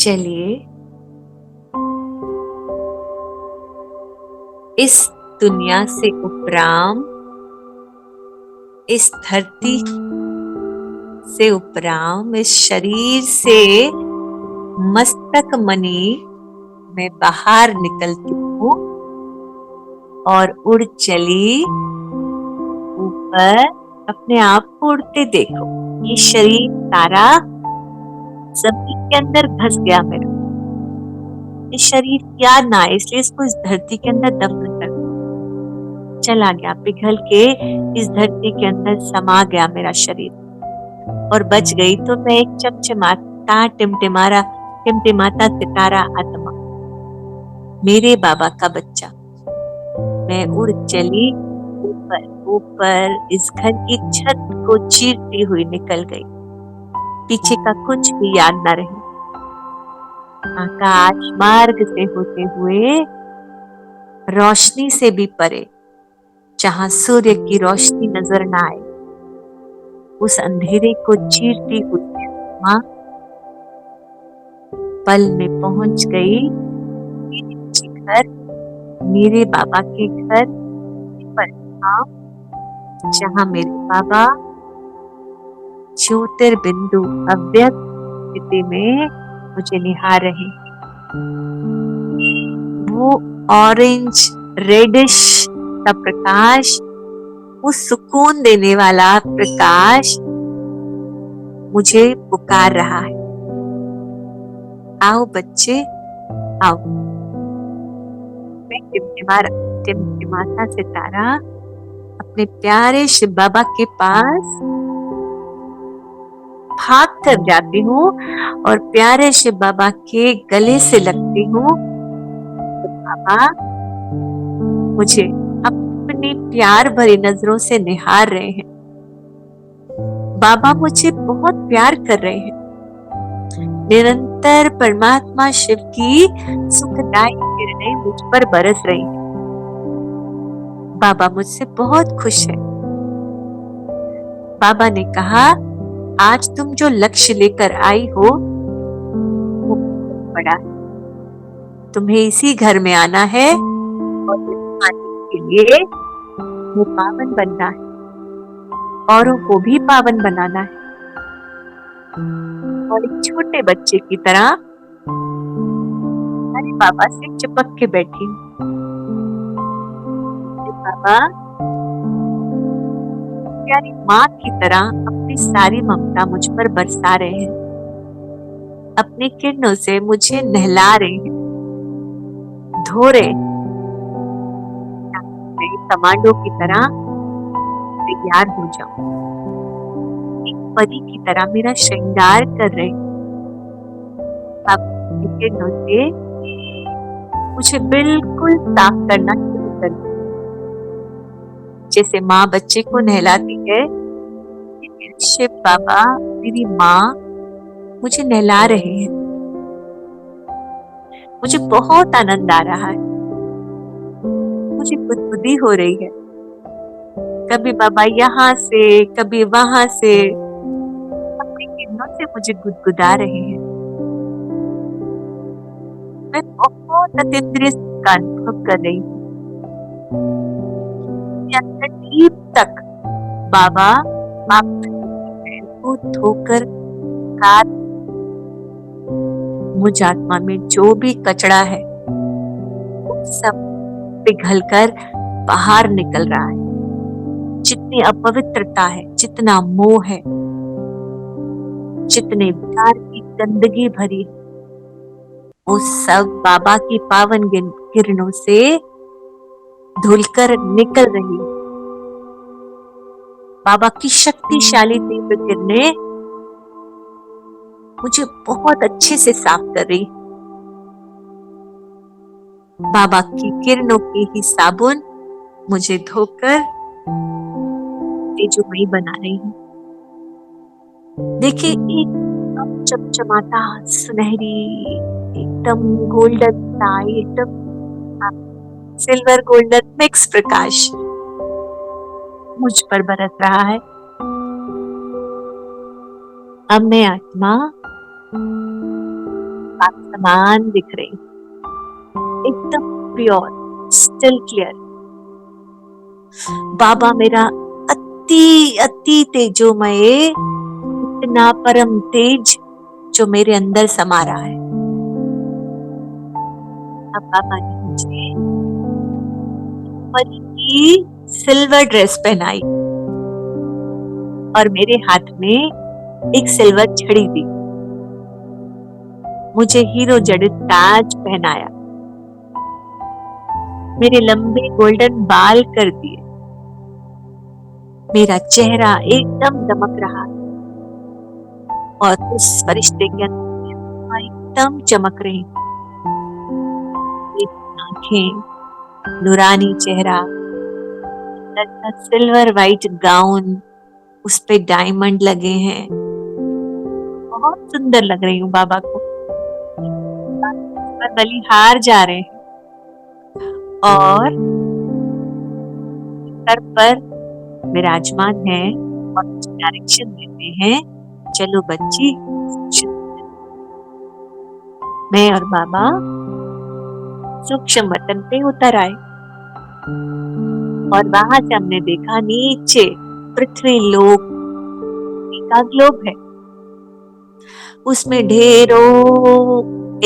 चलिए इस दुनिया से उपराम, इस धरती से उपराम, इस शरीर से मस्तक मणि में बाहर निकलती हूँ और उड़ चली ऊपर। अपने आप को उड़ते देखो। ये शरीर सारा जमीन के अंदर घस गया मेरा। इस शरीर की याद ना आए, इसलिए इसको इस धरती के अंदर दफन कर दो। चला गया पिघल के, इस धरती के अंदर समा गया मेरा शरीर। और बच गई तो मैं एक चमचमाता टिमटिमाता सितारा आत्मा, मेरे बाबा का बच्चा। मैं उड़ चली ऊपर ऊपर, इस घर की छत को चीरती हुई निकल गई। पीछे का कुछ भी याद न रही। आकाश मार्ग से होते हुए रोशनी से भी परे, जहां सूर्य की रोशनी नजर न आए, उस अंधेरे को चीरती हुई मां पल में पहुंच गई मेरे घर, मेरे बाबा के घर पर, जहां मेरे बाबा ज्योतिर्बिंदु अव्यक्त स्थिति में मुझे निहार रहे। वो ऑरेंज रेडिश का प्रकाश, वो सुकून देने वाला प्रकाश मुझे पुकार रहा है। आओ बच्चे आओ। मैं टिमटिमाता सितारा अपने प्यारे शिव बाबा के पास भाग कर जाती हूँ और प्यारे शिव बाबा के गले से लगती हूँ। बाबा मुझे अपनी प्यार भरी नजरों से निहार रहे हैं। बाबा मुझे बहुत प्यार कर रहे हैं। निरंतर परमात्मा शिव की सुखदायी किरणें मुझ पर बरस रही हैं। बाबा मुझसे बहुत खुश है। बाबा ने कहा, आज तुम जो लक्ष्य लेकर आई हो वो बड़ा है। तुम्हें इसी घर में आना है और आने के लिए वो पावन बनना है, औरों को भी पावन बनाना है। और एक छोटे बच्चे की तरह अरे बाबा से चिपक के बैठी हूँ। बाबा प्यारी माँ की तरह अपनी सारी ममता मुझ पर बरसा रहे हैं। अपनी किरणों से मुझे नहला रहे हैं, धो रहे हैं। कमांडो की तरह तैयार हो जाऊं, एक परी की तरह मेरा श्रृंगार कर रहे हैं। अपनी किरणों से मुझे बिल्कुल साफ करना शुरू कर दिया। जैसे माँ बच्चे को नहलाती है, शिव बाबा मेरी माँ मुझे नहला रहे हैं। मुझे बहुत आनंद आ रहा है। मुझे गुदगुदी हो रही है। कभी बाबा यहाँ से, कभी वहां से अपनी किरणों से मुझे गुदगुदा रहे हैं। मैं बहुत अतीन्द्रिय का अनुभव कर रही हूँ। डीप तक बाबा को धोकर कार, मुझ आत्मा में जो भी कचरा है वो सब पिघलकर बाहर निकल रहा है। जितनी अपवित्रता है, जितना मोह है, जितने विकार की गंदगी भरी है, वो सब बाबा की पावन किरणों से धुलकर निकल रही है। बाबा की शक्तिशाली दिव्य किरणें मुझे बहुत अच्छे से साफ कर रही। बाबा की किरणों की ही साबुन मुझे धोकर तेजोमयी बना रही है। देखिए, एक चमचमाता सुनहरी, एकदम गोल्डन सा, एकदम सिल्वर गोल्डन मिक्स प्रकाश मुझ पर बरस रहा है। अब मैं आत्मा समान दिख रही, एकदम प्योर, स्टिल क्लियर। बाबा मेरा अति अति तेजोमय, इतना परम तेज जो मेरे अंदर समा रहा है। अब बाबा ने मुझे परी की सिल्वर ड्रेस पहनाई और मेरे हाथ में एक सिल्वर छड़ी दी। मुझे हीरो जड़ित ताज पहनाया, मेरे लंबे गोल्डन बाल कर दिए, मेरा चेहरा एकदम दमक रहा और उस फरिश्ते के अंदर एकदम चमक रही, आंखें, नूरानी चेहरा, सिल्वर व्हाइट गाउन, उस पे डायमंड लगे हैं, बहुत सुंदर लग रही हूँ बाबा को। बलिहार जा रहे हैं और सर पर विराजमान है और डायरेक्शन देते हैं, चलो बच्ची। मैं और बाबा सूक्ष्म वतन पे उतर आए और वहां से हमने देखा नीचे पृथ्वी लोक का ग्लोब है, उसमें ढेरों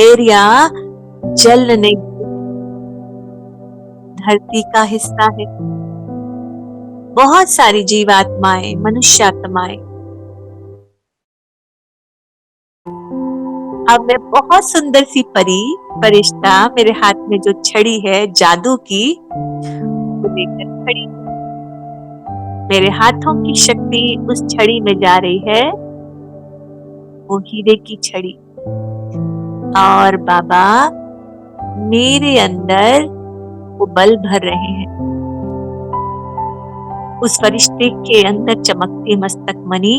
एरिया जल नहीं, धरती का हिस्सा है, बहुत सारी जीवात्माएं, मनुष्यात्माएं। अब मैं बहुत सुंदर सी परी, फरिश्ता मेरे हाथ में जो छड़ी है जादू की, वो लेकर खड़ी। मेरे हाथों की शक्ति उस छड़ी में जा रही है, वो हीरे की छड़ी। और बाबा मेरे अंदर वो बल भर रहे हैं। उस फरिश्ते के अंदर चमकती मस्तक मणि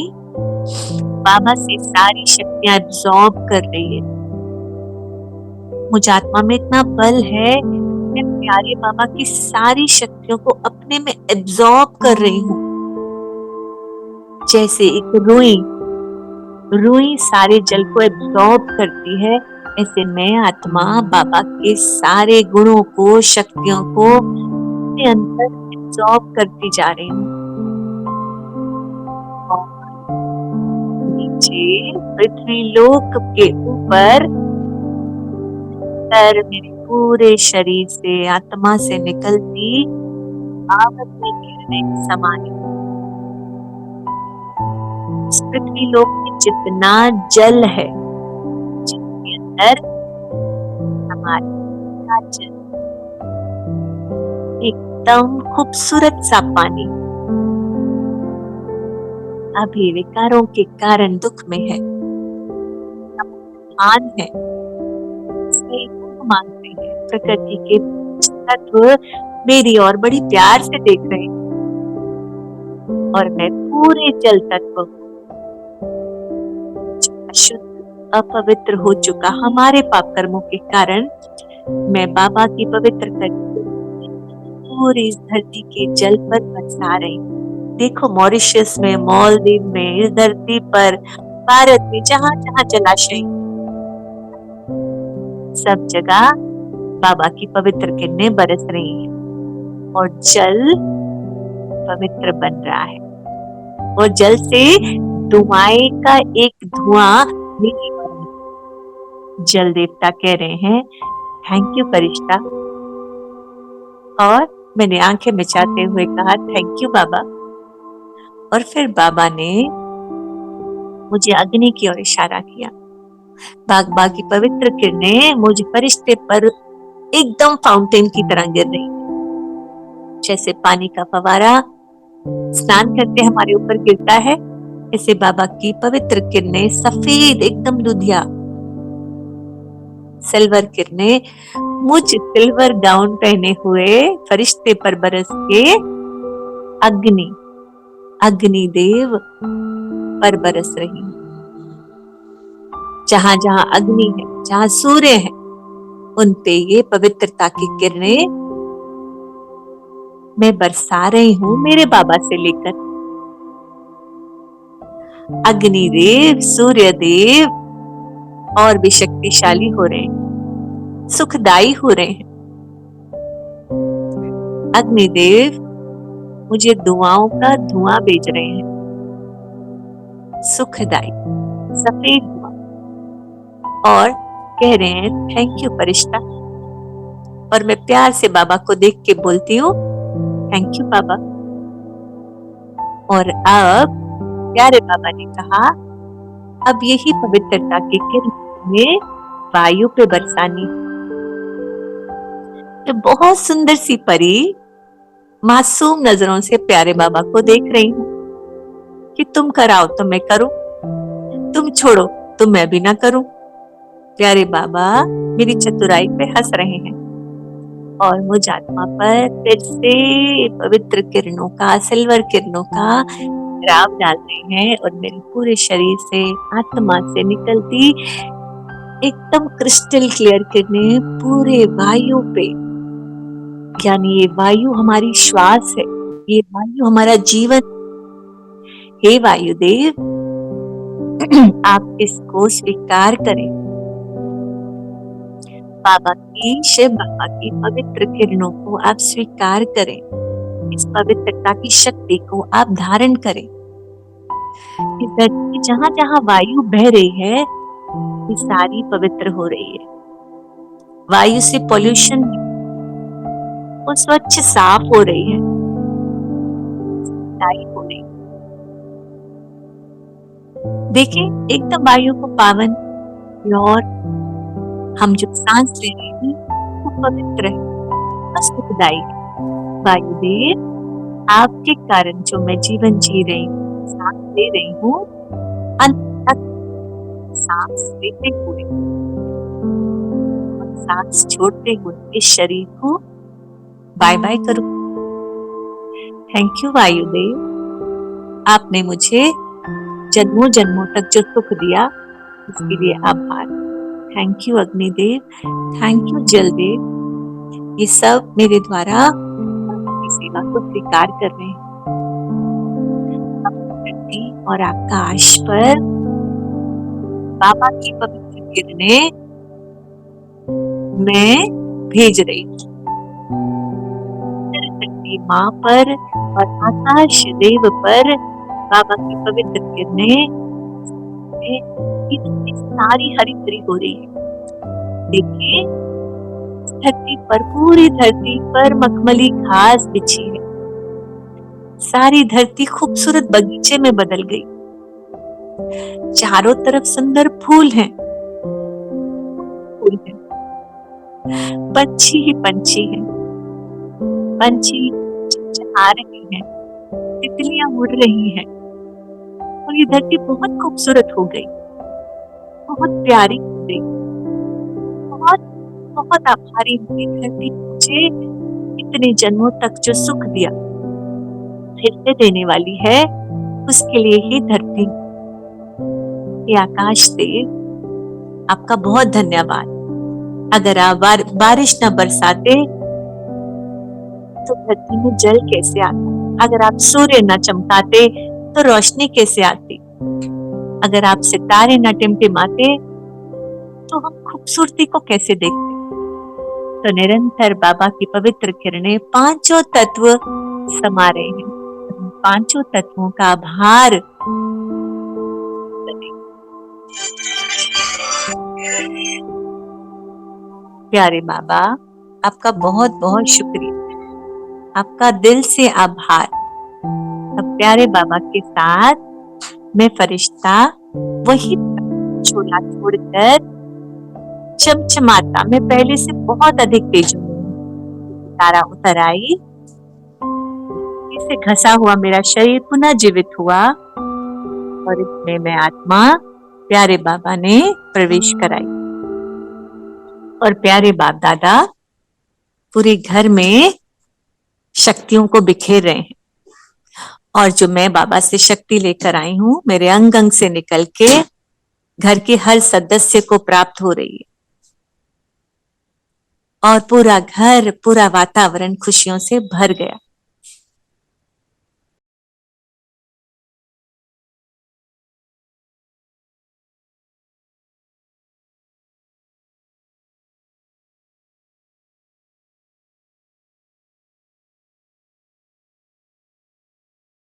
बाबा से सारी शक्तियां एब्जॉर्ब कर रही है। मुझे आत्मा में इतना बल है, मैं प्यारे बाबा की सारी शक्तियों को अपने में एब्जॉर्ब कर रही हूँ। जैसे एक रुई सारे जल को एब्जॉर्ब करती है, ऐसे मैं आत्मा बाबा के सारे गुणों को, शक्तियों को अपने अंदर एब्जॉर्ब करती जा रही हूँ। नीचे पृथ्वी लोक के ऊपर मेरे पूरे शरीर से, आत्मा से निकलती आवर्ती किरणें समानी। इस पृथ्वी लोक में जितना जल है, जिसके अंदर हमारे जल, एकदम खूबसूरत सा पानी, अभी विकारों के कारण दुख में है, मान है, मानते हैं। प्रकृति के तत्व मेरी और बड़ी प्यार से देख रहे हैं और मैं पूरे जल तत्व अशुद्ध, अपवित्र हो चुका हमारे पाप कर्मों के कारण, मैं बाबा की पवित्र करके पूरी इस धरती के जल पर बरसा रही हूँ। देखो मॉरिशस में, मालदीव में, इस धरती पर, भारत में, जहाँ जहाँ जलाशय, सब जगह बाबा की पवित्र किरणें बरस रही हैं और जल पवित्र बन रहा है और जल से धुआं का एक धुआं नीचे, जल देवता कह रहे हैं थैंक यू फरिश्ता। और मैंने आंखें मिचाते हुए कहा थैंक यू बाबा। और फिर बाबा ने मुझे अग्नि की ओर इशारा किया। बाग की पवित्र किरणें मुझ फरिश्ते पर एकदम फाउंटेन की तरह गिर रही, जैसे पानी का फवारा स्नान करते हमारे ऊपर गिरता है, ऐसे बाबा की पवित्र किरणें सफेद, एकदम दुधिया सिल्वर किरणें मुझ सिल्वर गाउन पहने हुए फरिश्ते पर बरस के अग्निदेव पर बरस रही। जहां जहां अग्नि है, जहां सूर्य है, उन पे ये पवित्रता की किरणें मैं बरसा रही हूँ मेरे बाबा से लेकर। अग्निदेव, सूर्य देव और भी शक्तिशाली हो रहे हैं, सुखदायी हो रहे हैं। अग्निदेव मुझे दुआओं का धुआं भेज रहे हैं, सुखदायी सफेद धुआं, और कह रहे हैं थैंक यू फरिश्ता। और मैं प्यार से बाबा को देख के बोलती हूँ थैंक यू बाबा। और अब प्यारे बाबा ने कहा अब यही पवित्रता की किरण में वायु पे बरसानी। तो बहुत सुंदर सी परी मासूम नजरों से प्यारे बाबा को देख रही हूँ कि तुम कराओ तो मैं करूं, तुम छोड़ो तो मैं भी ना करूं। प्यारे बाबा मेरी चतुराई पे हंस रहे हैं और मुझ आत्मा पर फिर से पवित्र किरणों का, सिल्वर किरणों का राव डाल रहे हैं और मेरे पूरे शरीर से, आत्मा से निकलती एकदम क्रिस्टल क्लियर किरणें पूरे वायु पे, यानी ये वायु हमारी श्वास है, ये वायु हमारा जीवन। हे वायुदेव आप इसको स्वीकार करें। बाबा की, शिव बाबा की पवित्र किरणों को आप स्वीकार करें। इस पवित्रता की शक्ति को आप धारण करें। इस धरती जहां जहां वायु बह रही है ये सारी पवित्र हो रही है। वायु से पॉल्यूशन वो स्वच्छ साफ हो रही है, हो रही है। देखिए एकदम वायु को पावन और हम जो सांस ले रहे हैं वो पवित्र है, सुखदायी है। वायुदेव आपके कारण जो मैं जीवन जी रही हूँ, सांस ले रही हूँ, अंत तक सांस लेते हुए और सांस छोड़ते हुए इस शरीर को बाय बाय करूं। थैंक यू वायुदेव, आपने मुझे जन्मों जन्मों तक जो सुख दिया उसके लिए आभार। Thank you Agnidev, thank you Jaldev, ये सब मेरे द्वारा आपकी सेवा को स्वीकार कर रहे हैं। धरती और आकाश पर बाबा की पवित्र किरणें मैं भेज रही हूँ। धरती माँ पर और आकाश देव पर बाबा की पवित्र किरणें सारी हरी भरी हो रही है। देखिए धरती पर, पूरी धरती पर मखमली घास बिछी है। सारी धरती खूबसूरत बगीचे में बदल गई। चारों तरफ सुंदर फूल हैं, फूल हैं। पंछी ही पंछी हैं, पंछी चहचहा रहे हैं, तितलियां उड़ रही हैं और ये धरती बहुत खूबसूरत हो गई, बहुत प्यारी हो गई। बहुत बहुत आभारी हूँ धरती मुझे इतने जन्मों तक जो सुख दिया फिर से देने वाली है, उसके लिए ही धरती, ये आकाश देव आपका बहुत धन्यवाद। अगर आप बारिश न बरसाते तो धरती में जल कैसे आता? अगर आप सूर्य न चमकाते तो रोशनी कैसे आती? अगर आप सितारे न टिमटिमाते तो हम खूबसूरती को कैसे देखते? तो निरंतर बाबा की पवित्र किरणें पांचों तत्व समा रहे हैं। पांचों तत्वों का आभार। प्यारे बाबा आपका बहुत बहुत शुक्रिया, आपका दिल से आभार। अब प्यारे बाबा के साथ मैं फरिश्ता वही छोला छोड़कर चमचमाता, मैं पहले से बहुत अधिक तेज हूँ, तारा उतर आई, इसे घसा हुआ मेरा शरीर पुनः जीवित हुआ और इसमें मैं आत्मा प्यारे बाबा ने प्रवेश कराई। और प्यारे बाप दादा पूरे घर में शक्तियों को बिखेर रहे हैं और जो मैं बाबा से शक्ति लेकर आई हूं मेरे अंग अंग से निकल के घर के हर सदस्य को प्राप्त हो रही है और पूरा घर, पूरा वातावरण खुशियों से भर गया।